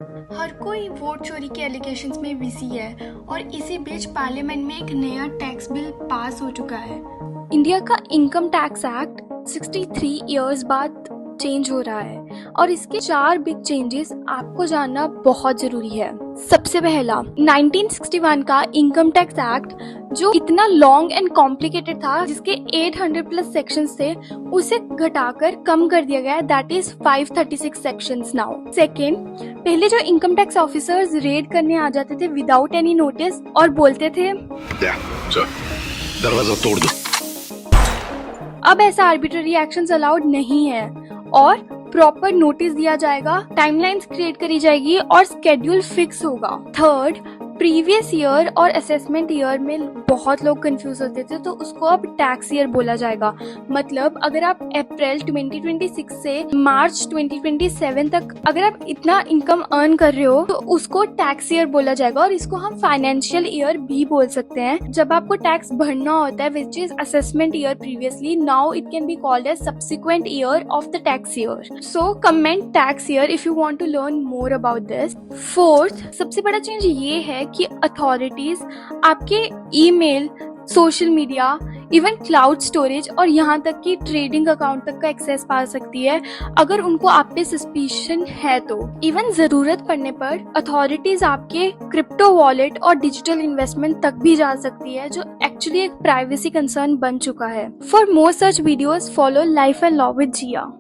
हर कोई वोट चोरी के एलिगेशंस में बिजी है और इसी बीच पार्लियामेंट में एक नया टैक्स बिल पास हो चुका है। इंडिया का इनकम टैक्स एक्ट 63 इयर्स बाद चेंज हो रहा है और इसके 4 बिग चेंजेस आपको जानना बहुत जरूरी है। सबसे पहला 1961 का इनकम टैक्स एक्ट जो इतना लॉन्ग एंड कॉम्प्लिकेटेड था, जिसके 800 प्लस सेक्शंस थे, उसे घटाकर कम कर दिया गया है। That is 536 sections now. Second, पहले जो इनकम टैक्स ऑफिसर्स रेड करने आ जाते थे विदाउट एनी नोटिस और बोलते थे दरवाजा तोड़ दो, अब ऐसा आर्बिट्ररी एक्शंस अलाउड नहीं है और प्रॉपर नोटिस दिया जाएगा, टाइमलाइंस क्रिएट करी जाएगी और स्केड्यूल फिक्स होगा। थर्ड, प्रीवियस ईयर और असेसमेंट ईयर में बहुत लोग कंफ्यूज होते थे, तो उसको अब टैक्स ईयर बोला जाएगा। मतलब अगर आप अप्रैल 2026 से मार्च 2027 तक अगर आप इतना इनकम अर्न कर रहे हो तो उसको टैक्स ईयर बोला जाएगा और इसको हम फाइनेंशियल ईयर भी बोल सकते हैं। जब आपको टैक्स भरना होता है which is assessment year previously, now it can be called as subsequent year of the tax year. So comment tax year if you want to learn more about this. Fourth, सबसे बड़ा change ये है कि authorities आपके email, social media, even cloud storage और यहाँ तक कि ट्रेडिंग अकाउंट तक का एक्सेस पा सकती है अगर उनको आप पे सस्पिशन है तो। इवन जरूरत पड़ने पर अथॉरिटीज आपके क्रिप्टो वॉलेट और डिजिटल इन्वेस्टमेंट तक भी जा सकती है, जो एक्चुअली एक प्राइवेसी कंसर्न बन चुका है। For more such videos follow life and law with Jiya.